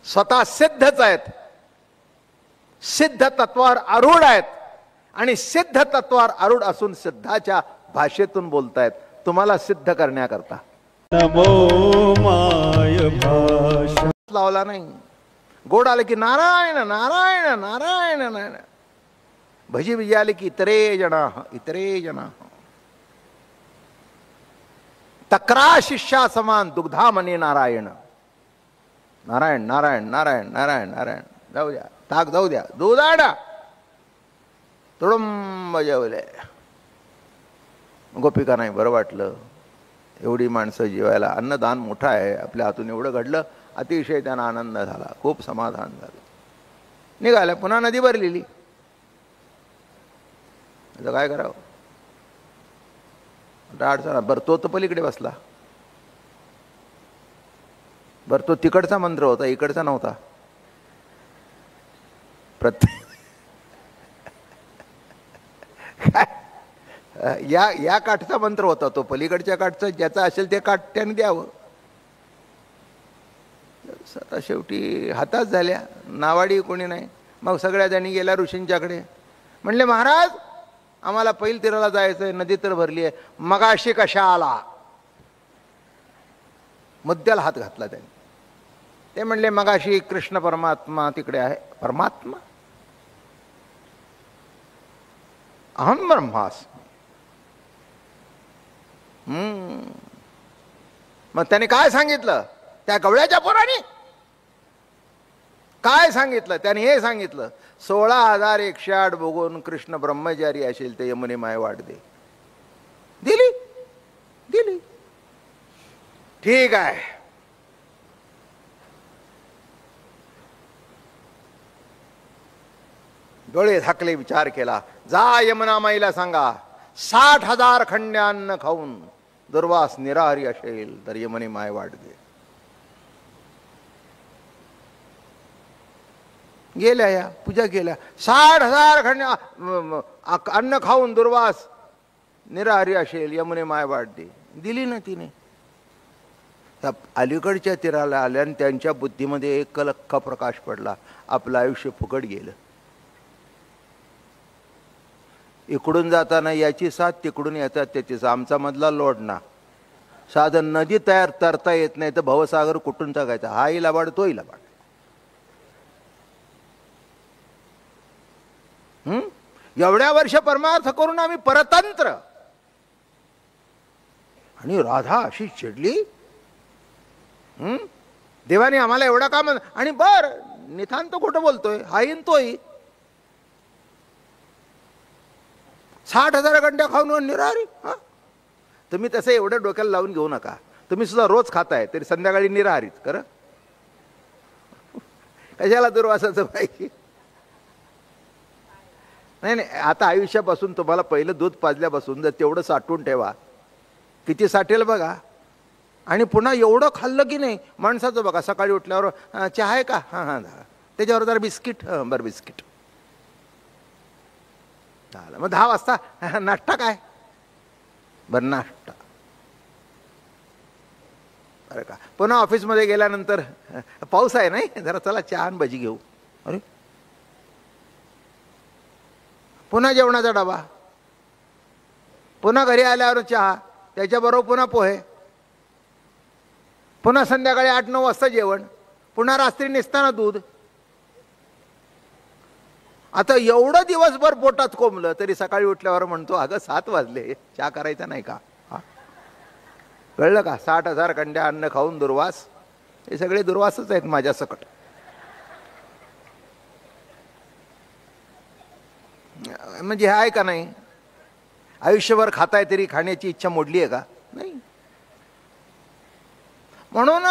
स्वतः सिद्धच आहेत, सिद्ध तत्वावर आरूढ आहेत आणि सिद्ध तत्वावर आरूढ असून सिद्धाच्या भाषेतून बोलतायत तुम्हाला सिद्ध करण्याकरता. नमो माय भाषा लावला नाही. गोड आले की नारायण नारायण नारायण नारायण, भजी बिजी आले की इतरे जना. तक्रा शिष्या समान दुग्धा मने नारायण नारायण नारायण नारायण नारायण नारायण. जाऊ द्या, ताक जाऊ द्या, दूध आणा, तुडुंब जेवले. गोपिका नाही बरं वाटलं. एवढी माणसं जेवायला, अन्नदान मोठं आहे, आपल्या हातून एवढं घडलं. अतिशय त्यांना आनंद झाला, खूप समाधान झालं. निघाल्या, पुन्हा नदी भरलेली. आता काय करावं, अडचण. बरं तो तर पलीकडे बसला. बरं तो तिकडचा मंत्र होता, इकडचा नव्हता. या काठचा मंत्र होता, तो पलीकडच्या काठचा ज्याचा असेल ते काठ त्याने द्यावं. आता शेवटी हातात झाल्या, नावाडी कोणी नाही. मग सगळ्या जणी गेल्या ऋषींच्याकडे. म्हणले महाराज आम्हाला पैल तीराला जायचंय, नदी तर भरली आहे, मगाशी कशा आला. मुद्द्याला हात घातला त्यांनी. ते म्हणले मगाशी कृष्ण परमात्मा तिकडे आहे. परमात्मा, अहम ब्रह्मास्मी. मग त्याने काय सांगितलं त्या गवळ्याच्या पोराने? काय सांगितलं त्याने? हे सांगितलं 16,108 बघून कृष्ण ब्रह्मचारी असेल ते यमुने माय वाट दे. दिली दिली, ठीक आहे. डोळे झाकले, विचार केला. जा यमुना माईला सांगा 60,000 खंड अन्न खाऊन दुर्वास निराहारी असेल तर यमुने माय वाट दे. गेल्या, या पूजा केल्या. 60,000 खंड अन्न खाऊन दुर्वास निराहारी असेल यमुने माय वाट दे. दिली ना तिने. अलीकडच्या तीराला आल्या आणि त्यांच्या बुद्धीमध्ये एक लख्ख प्रकाश पडला. आपलं आयुष्य फुकट गेलं. इकडून जाताना याची साथ, तिकडून येतात त्याची साथ. आमचा मधला लोड ना. साधन नदी तयार तरता येत नाही तर भवसागर कुठून टाकायचा? हाही लबाड तोही लबाड. एवढ्या वर्ष परमार्थ करून आम्ही परतंत्र. आणि राधा अशी चिडली. देवाने आम्हाला एवढा काम. आणि बर नितांत खोटं बोलतोय हाही तोही. 60,000 गंड्या खाऊन निराहारी. तुम्ही तसं एवढं डोक्याला लावून घेऊ नका. तुम्ही सुद्धा रोज खाताय तरी संध्याकाळी निराहारीच खरं. कशाला दुर्वासाचं पाहिजे? नाही नाही, आता आयुष्यापासून तुम्हाला पहिलं दूध पाजल्यापासून जर तेवढं साठवून ठेवा, किती साठेल बघा. आणि पुन्हा एवढं खाल्लं की नाही माणसाचं बघा. सकाळी उठल्यावर चहा आहे का? हां हां, त्याच्यावर जरा बिस्किट. बरं बिस्किट झालं. मग 10 वाजता नाश्ता काय? बरं नाश्ता. बरं का. पुन्हा ऑफिसमध्ये गेल्यानंतर पाऊस आहे नाही, जरा चला चहा आणि भजी घेऊ. अरे पुन्हा जेवणाचा डबा. पुन्हा घरी आल्यावर चहा, त्याच्याबरोबर पुन्हा पोहे. पुन्हा संध्याकाळी 8-9 वाजता जेवण. पुन्हा रात्री निसताना दूध. आता एवढं दिवसभर पोटात कोंबलं तरी सकाळी उठल्यावर म्हणतो अगं 7 वाजले, चहा करायचा नाही का? कळलं का? 60,000 कंड्या अन्न खाऊन दुर्वास. हे सगळे दुर्वासच आहेत माझ्या सकट. म्हणजे आहे का नाही? आयुष्यभर खाताय तरी खाण्याची इच्छा मोडली आहे का? नाही. म्हणून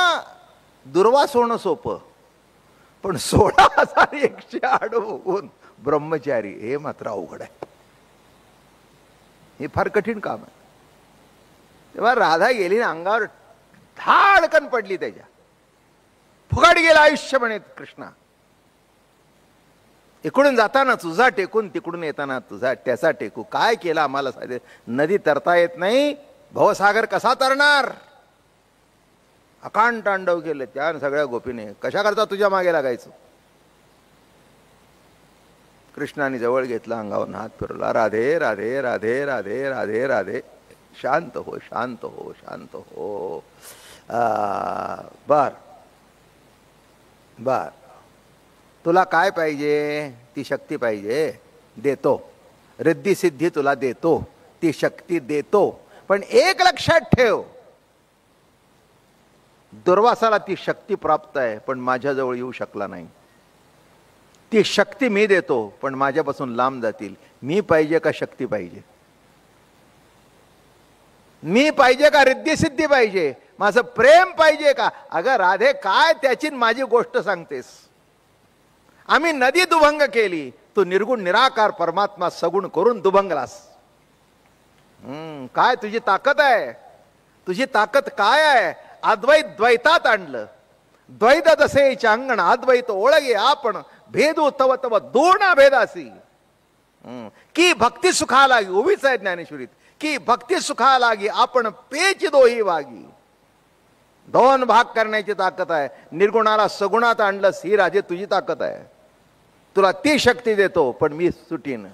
दुर्वास होणं सोपं, पण 16,108 होऊन ब्रह्मचारी हे मात्र अवघड आहे. हे फार कठीण काम आहे. तेव्हा राधा गेली ना, अंगावर धाडकन पडली त्याच्या. फुकट गेलं आयुष्य म्हणे कृष्णा. इकडून जाताना तुझा टेकून, तिकडून येताना तुझा त्याचा टेकू. काय केलं आम्हाला साधे? नदी तरता येत नाही, भवसागर कसा तरणार? अकांड तांडव केले त्या सगळ्या गोपीने. कशा करता तुझ्या मागे लागायचं. कृष्णाने जवळ घेतला, अंगावर हात फिरवला, राधे राधे राधे राधे राधे राधे, शांत हो शांत हो शांत हो. बर बर, तुला काय पाहिजे. ती शक्ती पाहिजे, देतो. रिद्धी सिद्धी तुला देतो, ती शक्ती देतो. पण एक लक्षात ठेव, दुर्वासाला ती शक्ती प्राप्त आहे पण माझ्याजवळ येऊ शकला नाही. ती शक्ती मी देतो पण माझ्यापासून लांब जातील. मी पाहिजे का शक्ती पाहिजे. मी पाहिजे का रिद्धी सिद्धी पाहिजे. माझं प्रेम पाहिजे का. अगं राधे, काय त्याची माझी गोष्ट सांगतेस. आम्ही नदी दुभंग केली, तू निर्गुण निराकार परमात्मा सगुण करून दुभंगलास. काय तुझी ताकद आहे. तुझी ताकद काय आहे. अद्वैत द्वैतात आणलं. द्वैत तसे चांगण अद्वैत ओळगे आपण, भेदू तव तव दोना भेदासी. की भक्ती सुखा लागी, उभीच आहे ज्ञानेश्वरीत. की भक्ती सुखा लागी आपण पेच दोही वागी. दोन भाग करण्याची ताकद आहे. निर्गुणाला सगुणात आणलंस, ही राजे तुझी ताकद आहे. तुला ती शक्ती देतो पण मी सुटीन.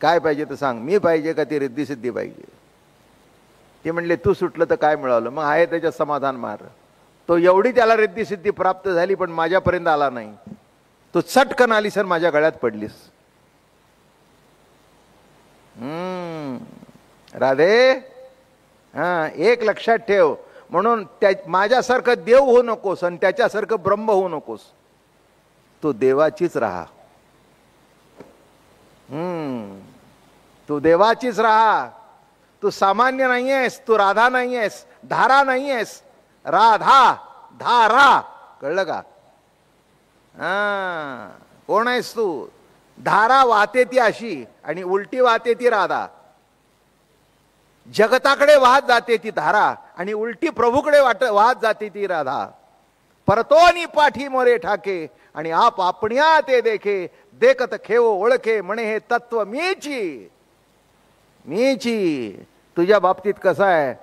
काय पाहिजे तर सांग. मी पाहिजे का ती रिद्धी सिद्धी पाहिजे. ते म्हणले तू सुटलं तर काय मिळालं. मग आहे त्याच्यात समाधान मार. तो एवढी त्याला रिद्धी सिद्धी प्राप्त झाली पण माझ्यापर्यंत आला नाही. तू चटकन आली सर माझ्या गळ्यात पडलीस. राधे, एक लक्षात ठेव. म्हणून माझ्यासारखं देव होऊ नकोस आणि त्याच्यासारखं ब्रह्म होऊ नकोस. तू देवाचीच राहा. तू देवाचीच राहा. तू सामान्य नाही आहेस. तू राधा नाही आहेस, धारा नाही आहेस. राधा धारा, कळलं का. कोण आहेस तू. धारा वाहते ती अशी आणि उलटी वाहते ती राधा. जगताकडे वाहत जाते ती धारा आणि उलटी प्रभूकडे वाहत जाते ती राधा. परतोनी पाठी मोरे ठाके आणि आप आपण्या ते देखे. देखत खेव ओळखे म्हणे हे तत्व मीची. मीची. तुझ्या बाबतीत कसं आहे.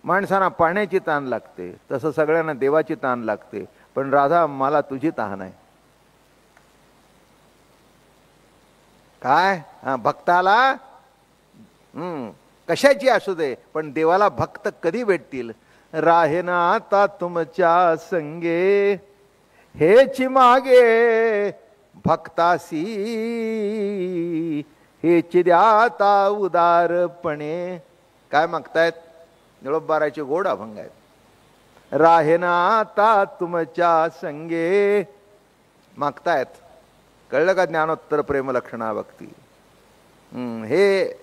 माणसांना पाण्याची ताण लागते, तसं सगळ्यांना देवाची ताण लागते. पण राधा, मला तुझी तहान आहे. काय भक्ताला कशाची असू दे पण देवाला भक्त कधी भेटतील. राहे ना आता तुमच्या संगे हेची मागे भक्तासी. हेची द्या आता उदारपणे. काय मागतायत. निळोबाराचे गोड अभंग आहेत. राहे ना आता तुमच्या संगे मागतायत. कळलं का. ज्ञानोत्तर प्रेम लक्षणा भक्ती. हे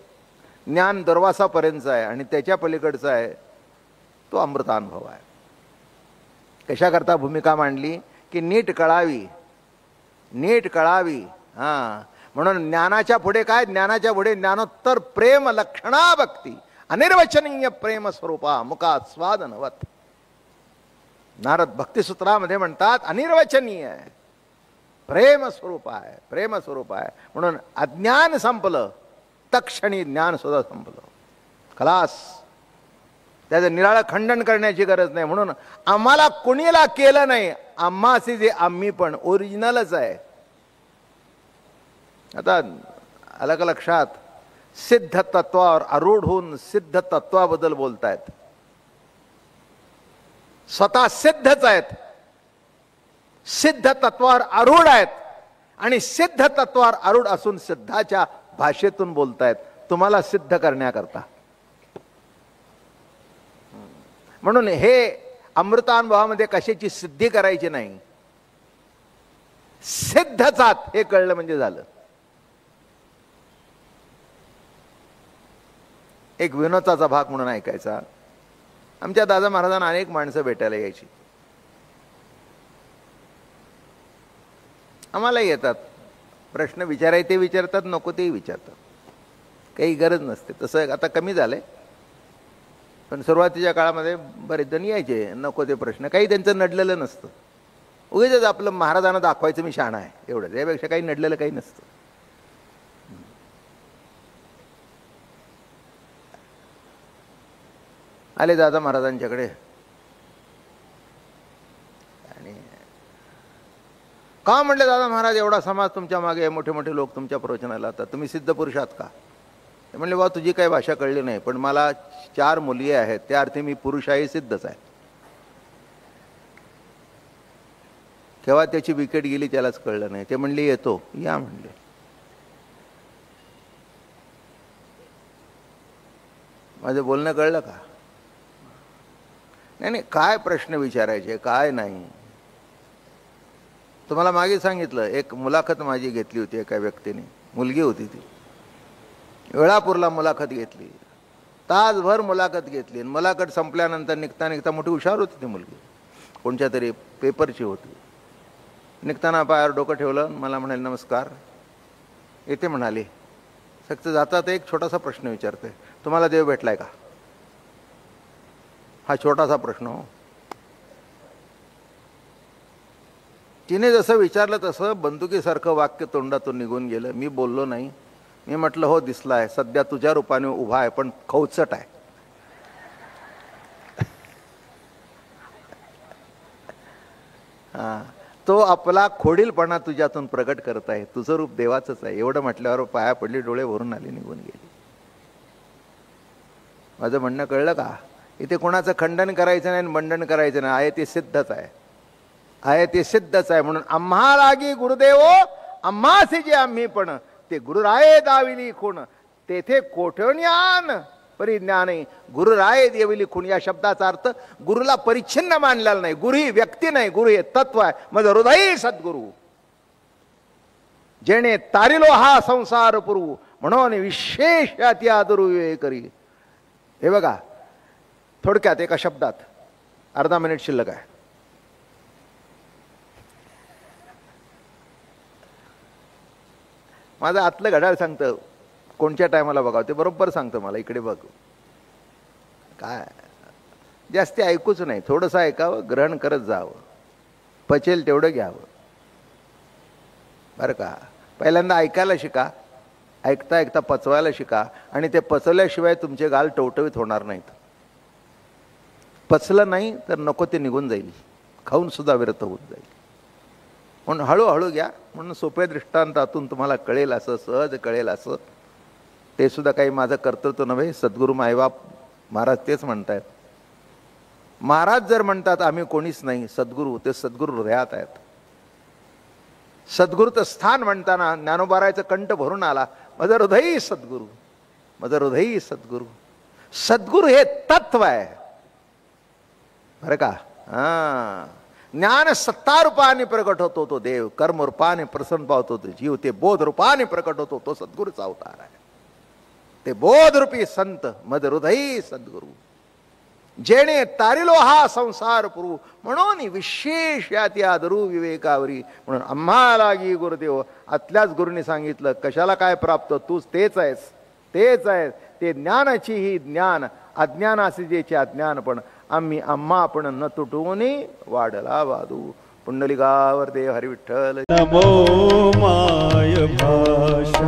ज्ञान दुर्वासापर्यंतचं आहे आणि त्याच्या पलीकडचं आहे तो अमृतानुभव आहे. कशाकरता भूमिका मांडली की नीट कळावी. नीट कळावी. म्हणून ज्ञानाच्या पुढे काय. ज्ञानाच्या पुढे ज्ञानोत्तर प्रेम लक्षणा भक्ती. अनिर्वचनीय प्रेम स्वरूपा मुखात स्वाद नवत. नारद भक्तिसूत्रामध्ये म्हणतात अनिर्वचनीय प्रेम स्वरूप आहे. प्रेम स्वरूप आहे. म्हणून अज्ञान संपलं, तक्षणी ज्ञान सुद्धा संपलं. खलास. त्याचं निराळं खंडन करण्याची गरज नाही. म्हणून आम्हाला कुणीला केलं नाही. आम्हासी जे आम्ही पण ओरिजिनलच आहे. आता अलग लक्षात. सिद्ध तत्वावर आरूढ होऊन सिद्ध तत्वाबद्दल बोलतायत. स्वतः सिद्धच आहेत. सिद्ध तत्वावर आरूढ आहेत आणि सिद्ध तत्वावर आरूढ असून सिद्धाच्या भाषेतून बोलतायत तुम्हाला सिद्ध करण्याकरता. म्हणून हे अमृतानुभवामध्ये कशाची सिद्धी करायची नाही. सिद्धचात हे कळलं म्हणजे झालं. एक विनोदाचा भाग म्हणून ऐकायचा. आमच्या दादा महाराजांना अनेक माणसं भेटायला यायची. आम्हाला येतात प्रश्न विचारायचे विचारतात, नको तेही विचारतात. काही गरज नसते. तसं आता कमी झालंय पण सुरुवातीच्या काळामध्ये बरेच जण यायचे नको ते प्रश्न. काही त्यांचं नडलेलं नसतं. उगीच आपलं महाराजांना दाखवायचं मी शहाणा आहे एवढंच. यापेक्षा काही नडलेलं काही नसतं. आले दादा महाराजांच्याकडे. का म्हणले दादा महाराज एवढा समाज तुमच्या मागे आहे, मोठे मोठे लोक तुमच्या प्रवचनाला येतात, तुम्ही सिद्ध पुरुष आहात का? ते म्हणले बा तुझी काही भाषा कळली नाही, पण मला 4 मुली आहेत, त्या अर्थी मी पुरुष आहे, सिद्धच आहे. केव्हा त्याची विकेट गेली त्यालाच कळलं नाही. ते म्हणले येतो, या म्हणले. माझं बोलणं कळलं का? नाही नाही, काय प्रश्न विचारायचे काय नाही. तुम्हाला मागे सांगितलं, एक मुलाखत माझी घेतली होती एका व्यक्तीने, मुलगी होती ती, वेळापूरला मुलाखत घेतली, तासभर मुलाखत घेतली. मुलाखत संपल्यानंतर निघता निघता, मोठी हुशार होती ती मुलगी, कोणत्या तरी पेपरची होती. निघताना पायावर डोकं ठेवलं, मला म्हणाले नमस्कार, येते म्हणाली. फक्त जातात एक छोटासा प्रश्न विचारते, तुम्हाला देव भेटलाय का? हा छोटासा प्रश्न हो. तिने जसं विचारलं तसं बंदुकीसारखं वाक्य तोंडातून निघून गेलं. मी बोललो नाही. मी म्हटलं हो दिसलाय, सध्या तुझ्या रूपाने उभा आहे, पण खवचट आहे. हा, तो आपला खोडीलपणा तुझ्यातून प्रकट करत आहे, तुझं रूप देवाचंच आहे. एवढं म्हटल्यावर पाया पडली, डोळे भरून आले, निघून गेली. माझं म्हणणं कळलं का? इथे कोणाचं खंडन करायचं नाही, मंडन करायचं नाही. आहे ते सिद्धच आहे, आहे ते सिद्धच आहे. म्हणून आम्हा लागी गुरुदेव आम्हासी जे आम्ही पण, ते गुरुराये दाविली खूण, तेथे कोठ्योन्यान परिज्ञान. गुरुराये देविली खूण या शब्दाचा अर्थ गुरुला परिच्छिन्न मानलेला नाही. गुरु ही व्यक्ती नाही, गुरु हे तत्व आहे. माझं हृदय सद्गुरु जेणे तारिलो हा संसार पुरवू, म्हणून विशेष अति आदरू करी. हे बघा, थोडक्यात एका शब्दात, अर्धा मिनिट शिल्लक आहे. माझं आतलं घड्याळ सांगतं कोणत्या टायमाला बघावं, ते बरोबर सांगतं मला, इकडे बघ. काय जास्ती ऐकूच नाही, थोडंसं ऐकावं, ग्रहण करत जावं, पचेल तेवढं घ्यावं, बरं का. पहिल्यांदा ऐकायला शिका, ऐकता ऐकता पचवायला शिका, आणि ते पचवल्याशिवाय तुमचे गाल टवटवीत होणार नाहीत. पचलं नाही तर नको ते निघून जाईल, खाऊन सुद्धा विरत होऊन जाईल. म्हणून हळूहळू घ्या. म्हणून सोप्या दृष्टांतातून तुम्हाला कळेल असं, सहज कळेल असं. ते सुद्धा काही माझं कर्तृत्व नव्हे, सद्गुरू मायबाप महाराज तेच म्हणतायत. महाराज जर म्हणतात आम्ही कोणीच नाही, सद्गुरू, ते सद्गुरू हृदयात आहेत. सद्गुरूचं स्थान म्हणताना ज्ञानोबारायचं कंठ भरून आला, माझं हृदयी सद्गुरू, माझं हृदयी सद्गुरू. सद्गुरू हे तत्व आहे, बरं का. ज्ञान सत्ता रूपाने प्रकट होतो तो देव, कर्म रूपाने प्रसन्न पावतो तो जीव, ते बोध रूपाने प्रकट होतो तो सद्गुरूचा अवतार आहे. ते बोधरूपी संत मद हृदयी सद्गुरू, जेणे तारिलो हा संसार पुरू, म्हणून विशेष याती आदरू विवेकावरी. म्हणून आम्हा लागी गुरुदेव, आतल्याच गुरुनी सांगितलं कशाला काय प्राप्त, तूच तेच आहेस, तेच आहेस. ते ज्ञानाची ही ज्ञान, अज्ञानाचे जेचे अज्ञान, पण आम्ही आम्हा आपण न तुटून वाढला वादू. पुंडलिकावर देव हरी विठ्ठल. नमो माय भाषा.